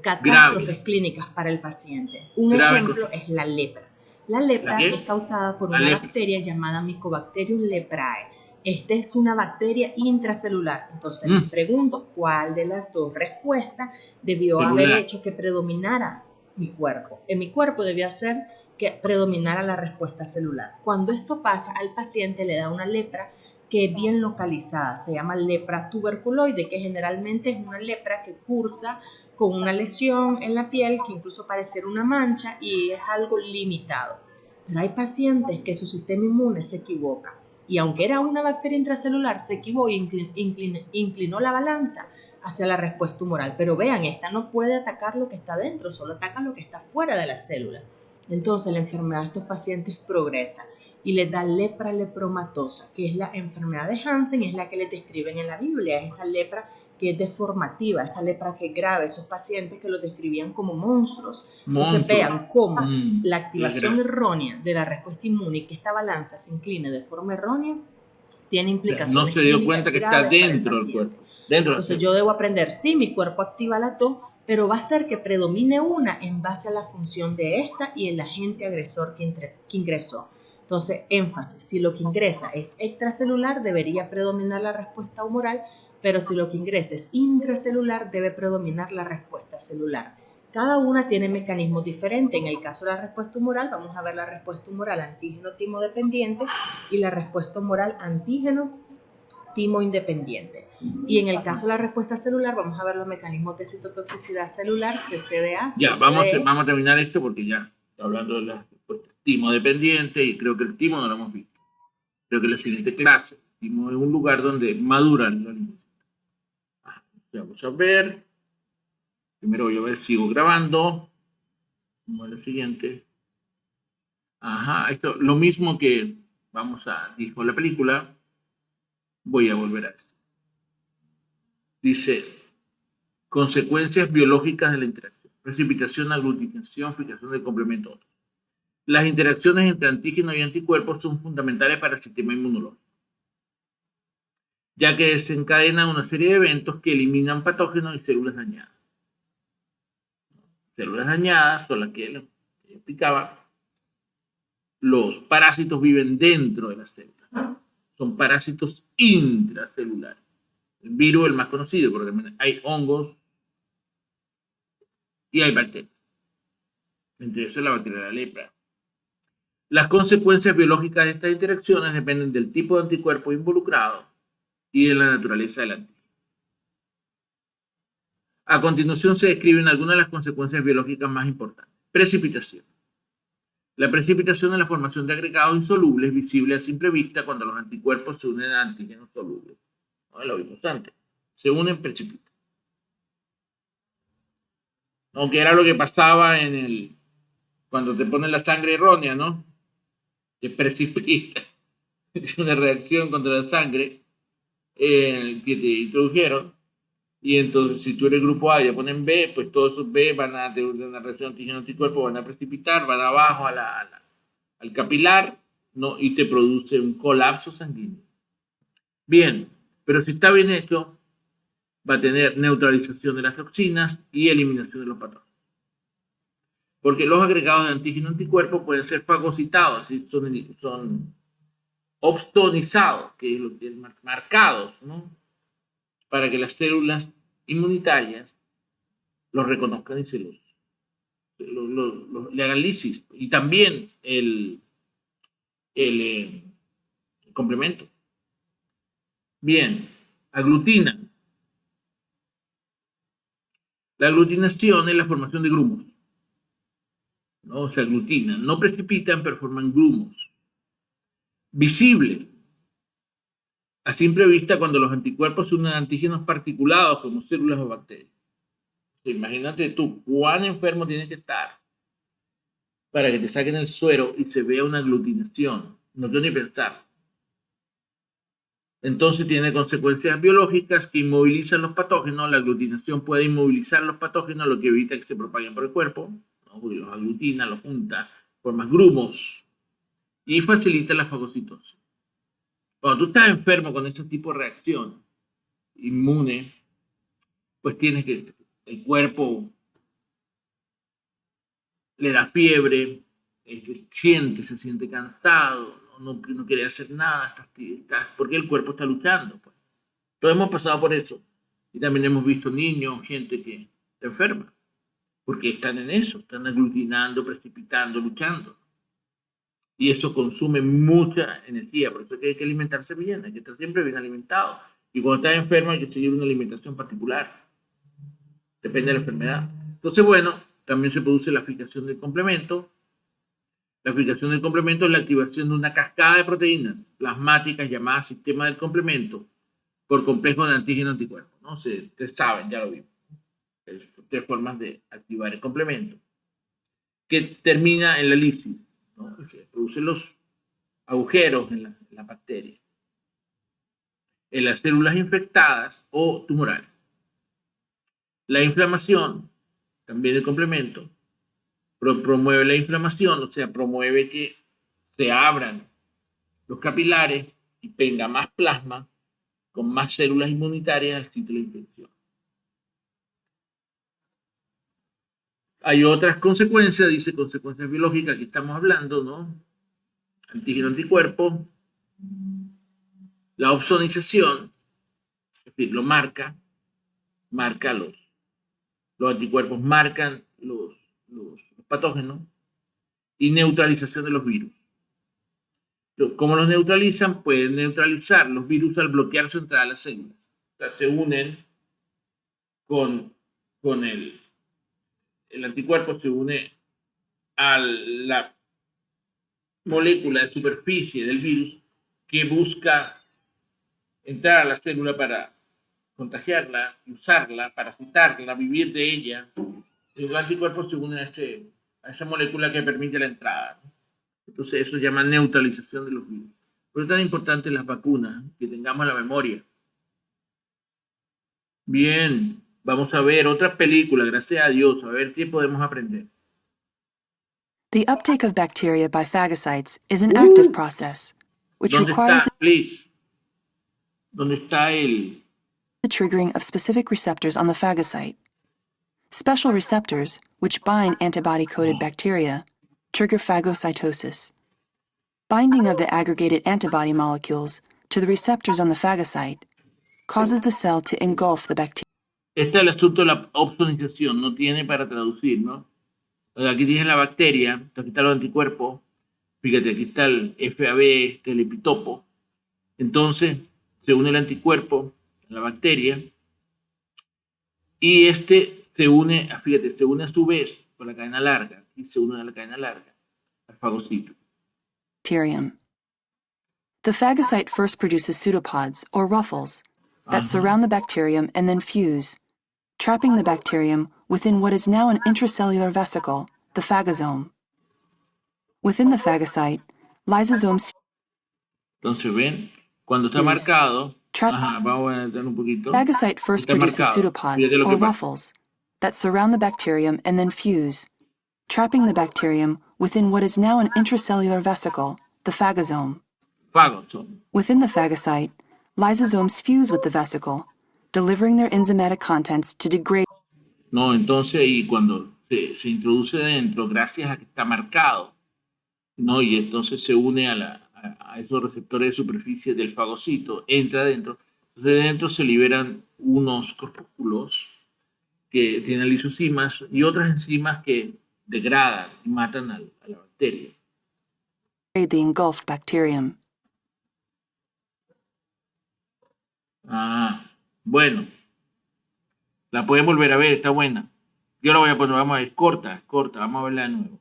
catástrofes clínicas para el paciente. Un ejemplo es la lepra. La lepra es causada por una bacteria llamada Mycobacterium leprae. Esta es una bacteria intracelular. Entonces les pregunto, ¿cuál de las dos respuestas debió haber hecho que predominara mi cuerpo? En mi cuerpo debía ser que predominara la respuesta celular. Cuando esto pasa, al paciente le da una lepra que es bien localizada. Se llama lepra tuberculoide, que generalmente es una lepra que cursa con una lesión en la piel que incluso pareciera una mancha y es algo limitado. Pero hay pacientes que su sistema inmune se equivoca y aunque era una bacteria intracelular, se equivocó y inclinó la balanza hacia la respuesta humoral. Pero vean, esta no puede atacar lo que está dentro, solo ataca lo que está fuera de la célula. Entonces la enfermedad de estos pacientes progresa y les da lepra lepromatosa, que es la enfermedad de Hansen, es la que les describen en la Biblia, es esa lepra que es deformativa, esa lepra que es grave, esos pacientes que los describían como monstruos. Entonces vean cómo la activación errónea de la respuesta inmune y que esta balanza se incline de forma errónea tiene implicaciones. No se dio cuenta que está dentro del cuerpo. Entonces yo debo aprender, sí, mi cuerpo activa las dos, pero va a ser que predomine una en base a la función de esta y el agente agresor que ingresó. Entonces, énfasis, si lo que ingresa es extracelular, debería predominar la respuesta humoral, pero si lo que ingresa es intracelular, debe predominar la respuesta celular. Cada una tiene mecanismos diferentes. En el caso de la respuesta humoral, vamos a ver la respuesta humoral antígeno-timo dependiente y la respuesta humoral antígeno-timo independiente. Y en el caso de la respuesta celular, vamos a ver los mecanismos de citotoxicidad celular, CCDA, Ya, vamos a terminar esto porque ya está hablando de la respuesta timo dependiente y creo que el timo no lo hemos visto. Creo que la siguiente clase, timo es un lugar donde maduran los alimentos. Vamos a ver. Primero voy a ver, sigo grabando. Vamos a la siguiente. Ajá, esto, lo mismo que dijo la película, voy a volver a esto. Dice, consecuencias biológicas de la interacción. Precipitación, aglutinación, fijación del complemento. Las interacciones entre antígenos y anticuerpos son fundamentales para el sistema inmunológico, ya que desencadenan una serie de eventos que eliminan patógenos y células dañadas. Células dañadas son las que les explicaba. Los parásitos viven dentro de las células. Son parásitos intracelulares. El virus es el más conocido, porque también hay hongos y hay bacterias. Entre eso la bacteria de la lepra. Las consecuencias biológicas de estas interacciones dependen del tipo de anticuerpo involucrado y de la naturaleza del antígeno. A continuación se describen algunas de las consecuencias biológicas más importantes. Precipitación. La precipitación es la formación de agregados insolubles visibles a simple vista cuando los anticuerpos se unen a antígenos solubles. No, lo vimos antes. Se unen, precipitan. Aunque era lo que pasaba cuando te ponen la sangre errónea, ¿no? Se precipita. Es una reacción contra la sangre que te introdujeron. Y entonces, si tú eres grupo A y le ponen B, pues todos esos B van a tener una reacción antígeno-anticuerpo, van a precipitar, van abajo al capilar, ¿no? Y te produce un colapso sanguíneo. Bien, pero si está bien hecho, va a tener neutralización de las toxinas y eliminación de los patógenos. Porque los agregados de antígeno-anticuerpo pueden ser fagocitados, son opsonizados, que es lo que es marcados, ¿no? Para que las células inmunitarias los reconozcan y le hagan lisis. Y también el complemento. Bien, aglutinan. La aglutinación es la formación de grumos. ¿No? Se aglutinan, no precipitan, pero forman grumos. Visibles. A simple vista cuando los anticuerpos se unen a antígenos particulados como células o bacterias. Imagínate tú, cuán enfermo tienes que estar para que te saquen el suero y se vea una aglutinación. No quiero ni pensar. Entonces tiene consecuencias biológicas que inmovilizan los patógenos. La aglutinación puede inmovilizar los patógenos, lo que evita que se propaguen por el cuerpo, ¿no? Porque los aglutina, los junta, forma grumos y facilita la fagocitosis. Cuando tú estás enfermo con este tipo de reacción inmune, pues tienes que el cuerpo le da fiebre, se siente cansado, no quiere hacer nada, porque el cuerpo está luchando. Pues. Todos hemos pasado por eso. Y también hemos visto niños, gente que está enferma, porque están en eso, están aglutinando, precipitando, luchando. Y eso consume mucha energía, por eso hay que alimentarse bien, hay que estar siempre bien alimentado. Y cuando estás enfermo hay que seguir una alimentación particular. Depende de la enfermedad. Entonces, bueno, también se produce la fijación del complemento. La fijación del complemento es la activación de una cascada de proteínas plasmáticas llamadas sistema del complemento por complejo de antígeno-anticuerpo. ¿No? Ustedes saben, ya lo vimos. Son 3 formas de activar el complemento. Que termina en la lisis. ¿No? Se producen los agujeros en la bacteria. En las células infectadas o tumorales. La inflamación, también el complemento, promueve la inflamación, o sea, promueve que se abran los capilares y tenga más plasma con más células inmunitarias al sitio de la infección. Hay otras consecuencias, dice consecuencias biológicas que estamos hablando, ¿no? Antígeno anticuerpo, la opsonización, es decir, lo marca los anticuerpos marcan los patógenos y neutralización de los virus. ¿Cómo los neutralizan? Pueden neutralizar los virus al bloquear su entrada a las células. O sea, se unen con el anticuerpo, se une a la molécula de superficie del virus que busca entrar a la célula para contagiarla, usarla, parasitarla, vivir de ella. El anticuerpo se une a esa molécula que permite la entrada. Entonces eso se llama neutralización de los virus. Por eso es tan importante las vacunas, que tengamos la memoria. Bien, vamos a ver otra película, gracias a Dios, a ver qué podemos aprender. The uptake of bacteria by phagocytes is an active process, which requires ¿Dónde está el? The triggering of specific receptors on the phagocyte. Special receptors, which bind antibody-coated bacteria, trigger phagocytosis. Binding of the aggregated antibody molecules to the receptors on the phagocyte causes the cell to engulf the bacteria. Este es el asunto de la opsonización, no tiene para traducir, ¿no? Aquí tienes la bacteria, aquí están los anticuerpos, fíjate, aquí está el FAB, el epitopo. Entonces, se une el anticuerpo a la bacteria y este se une, fíjate, se une a su vez con la cadena larga, y se une a la cadena larga, al fagocito. Bacterium. The phagocyte first produces pseudopods, or ruffles, that surround the bacterium and then fuse, trapping the bacterium within what is now an intracellular vesicle, the phagosome. Within the phagocyte, lysosomes. Entonces, ven, cuando está marcado, vamos a entrar un poquito. Phagocyte first produces pseudopods, or ruffles, that surround the bacterium and then fuse, trapping the bacterium within what is now an intracellular vesicle, the phagosome. Within the phagocyte, lysosomes fuse with the vesicle, delivering their enzymatic contents to degrade. No, entonces, y cuando se introduce dentro, gracias a que está marcado, no, y entonces se une a esos receptores de superficie del fagocito, entra adentro, entonces dentro se liberan unos corpúsculos que tienen lisosimas y otras enzimas que degradan y matan a la bacteria. The engulfed bacterium. Bueno. La pueden volver a ver, está buena. Yo la voy a poner, vamos a ver, corta, vamos a verla de nuevo.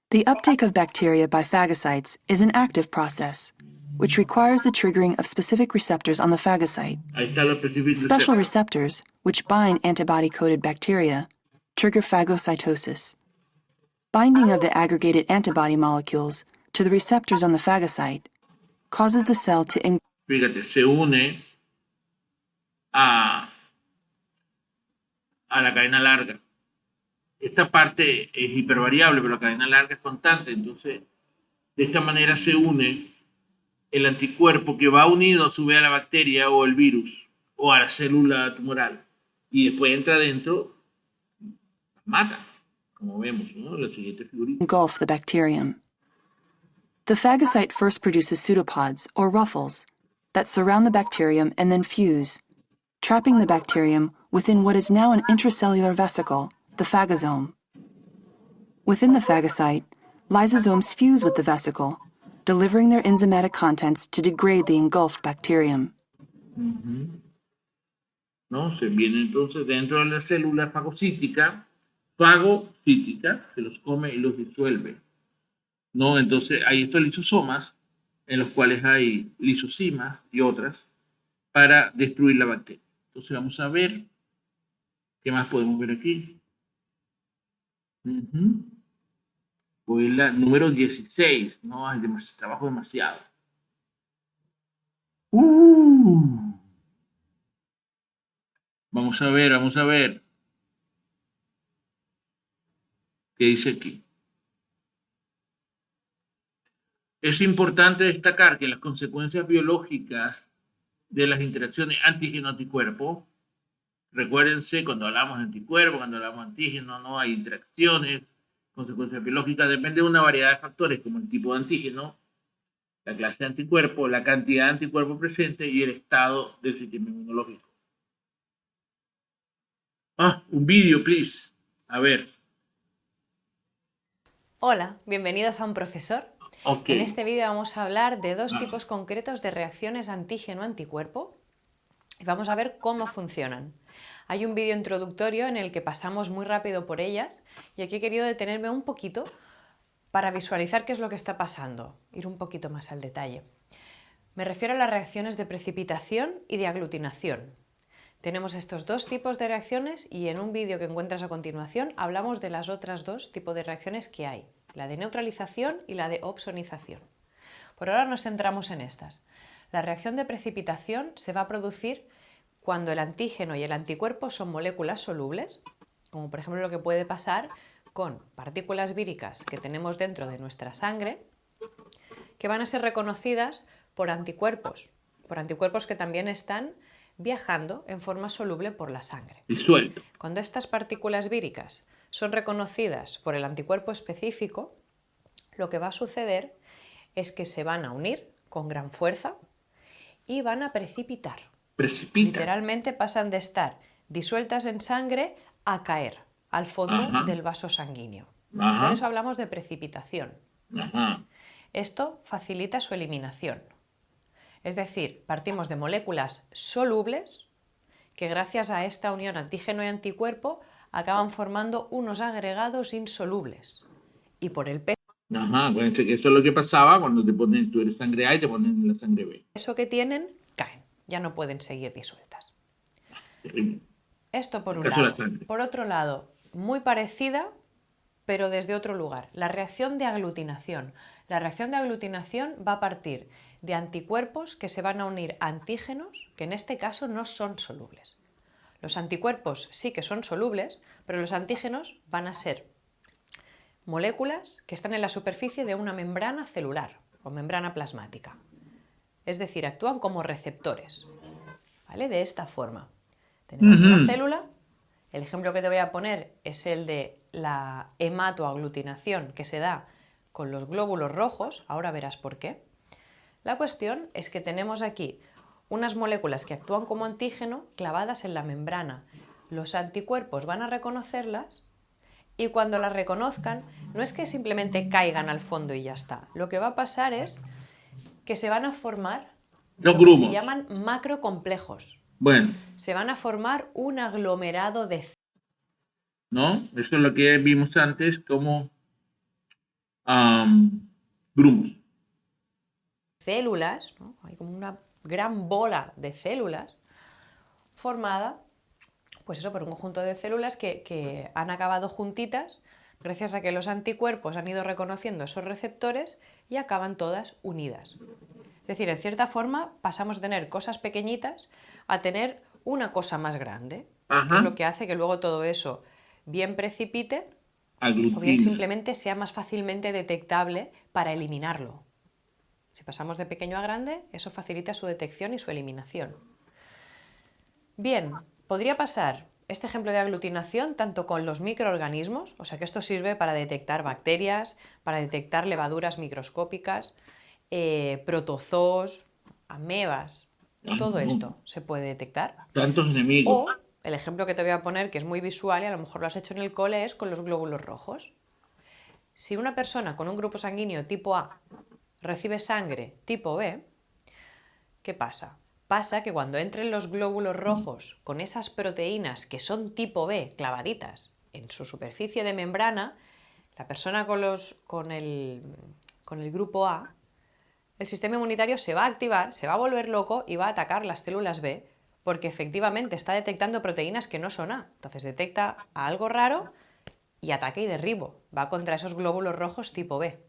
The uptake of bacteria by phagocytes is an active process, which requires the triggering of specific receptors on the phagocyte. Ahí está los Special receptors, which bind antibody-coated bacteria, trigger phagocytosis. Binding of the aggregated antibody molecules to the receptors on the phagocyte causes the cell to. Fíjate, se une a la cadena larga. Esta parte es hipervariable, pero la cadena larga es constante. Entonces, de esta manera se une el anticuerpo que va unido a su vez a la bacteria o el virus o a la célula tumoral. Y después entra adentro, mata, como vemos, ¿no? La siguiente figurita. Engulf the bacterium. The phagocyte first produces pseudopods, or ruffles, that surround the bacterium and then fuse, trapping the bacterium within what is now an intracellular vesicle, the phagosome. Within the phagocyte, lysosomes fuse with the vesicle, delivering their enzymatic contents to degrade the engulfed bacterium. ¿No? Se viene entonces dentro de la célula fagocítica, se los come y los disuelve. ¿No? Entonces hay estos lisosomas en los cuales hay lisosimas y otras para destruir la bacteria. Entonces vamos a ver qué más podemos ver aquí. Voy a la número 16, ¿no? Hay trabajo demasiado. Vamos a ver. ¿Qué dice aquí? Es importante destacar que las consecuencias biológicas de las interacciones antígeno-anticuerpo, recuérdense cuando hablamos de anticuerpo, cuando hablamos de antígeno, no hay interacciones, consecuencias biológicas, depende de una variedad de factores como el tipo de antígeno, la clase de anticuerpo, la cantidad de anticuerpo presente y el estado del sistema inmunológico. Un vídeo, please. A ver. Hola, bienvenidos a Un Profesor. Okay. En este vídeo vamos a hablar de dos tipos concretos de reacciones antígeno-anticuerpo y vamos a ver cómo funcionan. Hay un vídeo introductorio en el que pasamos muy rápido por ellas y aquí he querido detenerme un poquito para visualizar qué es lo que está pasando, ir un poquito más al detalle. Me refiero a las reacciones de precipitación y de aglutinación. Tenemos estos dos tipos de reacciones y en un vídeo que encuentras a continuación hablamos de las otras dos tipos de reacciones que hay, la de neutralización y la de opsonización. Por ahora nos centramos en estas. La reacción de precipitación se va a producir cuando el antígeno y el anticuerpo son moléculas solubles, como por ejemplo lo que puede pasar con partículas víricas que tenemos dentro de nuestra sangre que van a ser reconocidas por anticuerpos que también están viajando en forma soluble por la sangre. Disuelto. Cuando estas partículas víricas son reconocidas por el anticuerpo específico, lo que va a suceder es que se van a unir con gran fuerza y van a precipitar. Literalmente pasan de estar disueltas en sangre a caer al fondo del vaso sanguíneo. Por eso hablamos de precipitación. Esto facilita su eliminación. Es decir, partimos de moléculas solubles que gracias a esta unión antígeno y anticuerpo acaban formando unos agregados insolubles. Y por el peso acuérdense que eso es lo que pasaba cuando te ponen, tú eres sangre A y te ponen la sangre B. Eso que tienen, caen, ya no pueden seguir disueltas. Esto por un lado. Por otro lado, muy parecida, pero desde otro lugar, la reacción de aglutinación. La reacción de aglutinación va a partir de anticuerpos que se van a unir a antígenos que en este caso no son solubles. Los anticuerpos sí que son solubles, pero los antígenos van a ser moléculas que están en la superficie de una membrana celular o membrana plasmática. Es decir, actúan como receptores, ¿vale? De esta forma. Tenemos una célula, el ejemplo que te voy a poner es el de la hematoaglutinación que se da con los glóbulos rojos, ahora verás por qué. La cuestión es que tenemos aquí unas moléculas que actúan como antígeno clavadas en la membrana. Los anticuerpos van a reconocerlas y cuando las reconozcan no es que simplemente caigan al fondo y ya está. Lo que va a pasar es que se van a formar lo que se llaman macrocomplejos. Bueno. Se van a formar un aglomerado de ¿no? Eso es lo que vimos antes como grumos. Células, ¿no? Hay como una gran bola de células formada, pues eso, por un conjunto de células que han acabado juntitas gracias a que los anticuerpos han ido reconociendo esos receptores y acaban todas unidas. Es decir, en cierta forma pasamos de tener cosas pequeñitas a tener una cosa más grande, que es lo que hace que luego todo eso bien precipite o bien simplemente sea más fácilmente detectable para eliminarlo. Si pasamos de pequeño a grande, eso facilita su detección y su eliminación. Bien, podría pasar este ejemplo de aglutinación tanto con los microorganismos, o sea que esto sirve para detectar bacterias, para detectar levaduras microscópicas, protozoos, amebas, todo esto se puede detectar. Tantos enemigos. O el ejemplo que te voy a poner, que es muy visual y a lo mejor lo has hecho en el cole, es con los glóbulos rojos. Si una persona con un grupo sanguíneo tipo A recibe sangre tipo B, ¿qué pasa? Pasa que cuando entren los glóbulos rojos con esas proteínas que son tipo B clavaditas en su superficie de membrana, la persona con el grupo A, el sistema inmunitario se va a activar, se va a volver loco y va a atacar las células B porque efectivamente está detectando proteínas que no son A. Entonces detecta a algo raro y ataca y derribo. Va contra esos glóbulos rojos tipo B.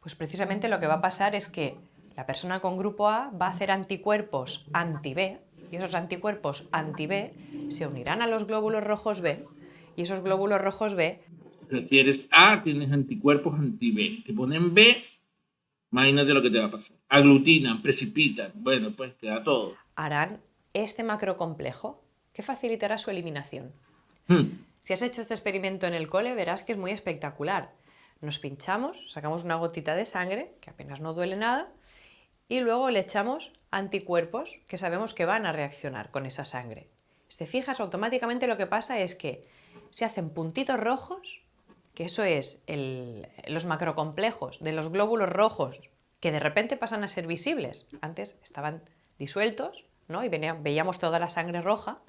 Pues precisamente lo que va a pasar es que la persona con grupo A va a hacer anticuerpos anti-B y esos anticuerpos anti-B se unirán a los glóbulos rojos B y esos glóbulos rojos B... Si eres A, tienes anticuerpos anti-B. Te ponen B, imagínate lo que te va a pasar. Aglutinan, precipitan, bueno, pues te da todo. Harán este macrocomplejo que facilitará su eliminación. Si has hecho este experimento en el cole, verás que es muy espectacular. Nos pinchamos, sacamos una gotita de sangre, que apenas no duele nada, y luego le echamos anticuerpos que sabemos que van a reaccionar con esa sangre. Si te fijas, automáticamente lo que pasa es que se hacen puntitos rojos, que eso es los macrocomplejos de los glóbulos rojos, que de repente pasan a ser visibles. Antes estaban disueltos, ¿no? Y veíamos toda la sangre roja.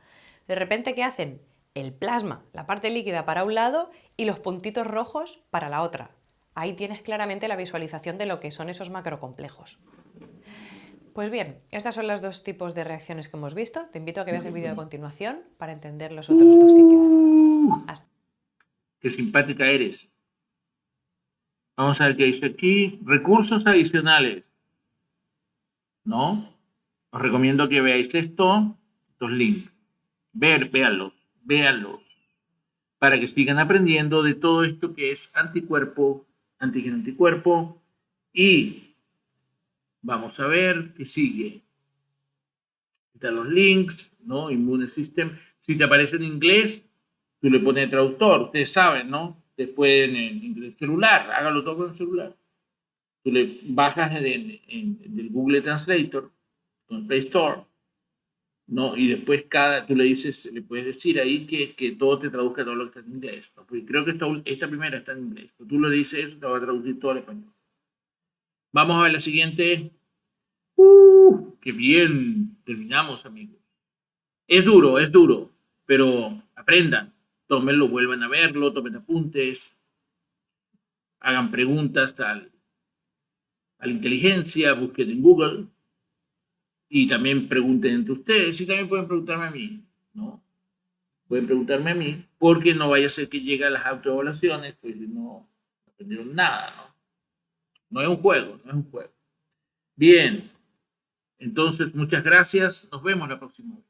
De repente, ¿qué hacen? El plasma, la parte líquida para un lado y los puntitos rojos para la otra. Ahí tienes claramente la visualización de lo que son esos macrocomplejos. Pues bien, estas son los dos tipos de reacciones que hemos visto. Te invito a que veas el vídeo a continuación para entender los otros dos que quedan. Qué simpática eres. Vamos a ver qué dice aquí. Recursos adicionales. ¿No? Os recomiendo que veáis estos links. Véanlos. para que sigan aprendiendo de todo esto que es anticuerpo, antígeno, anticuerpo. Y vamos a ver qué sigue. Están los links, ¿no? Immune System. Si te aparece en inglés, tú le pones traductor. Ustedes saben, ¿no? Ustedes pueden en inglés celular, hágalo todo con el celular. Tú le bajas del Google Translator, con el Play Store, ¿no? Y después tú le dices, le puedes decir ahí que todo te traduzca todo lo que está en inglés, ¿no? Porque creo que esta primera está en inglés. Pero tú le dices eso, te va a traducir todo al español. Vamos a ver la siguiente. ¡Qué bien! Terminamos, amigos. Es duro, pero aprendan, tómenlo, vuelvan a verlo, tomen apuntes, hagan preguntas a la inteligencia, busquen en Google y también pregunten entre ustedes y también pueden preguntarme a mí, ¿no? Pueden preguntarme a mí porque no vaya a ser que lleguen las autoevaluaciones, pues no aprendieron nada, ¿no? No es un juego, no es un juego. Bien, entonces muchas gracias, nos vemos la próxima vez.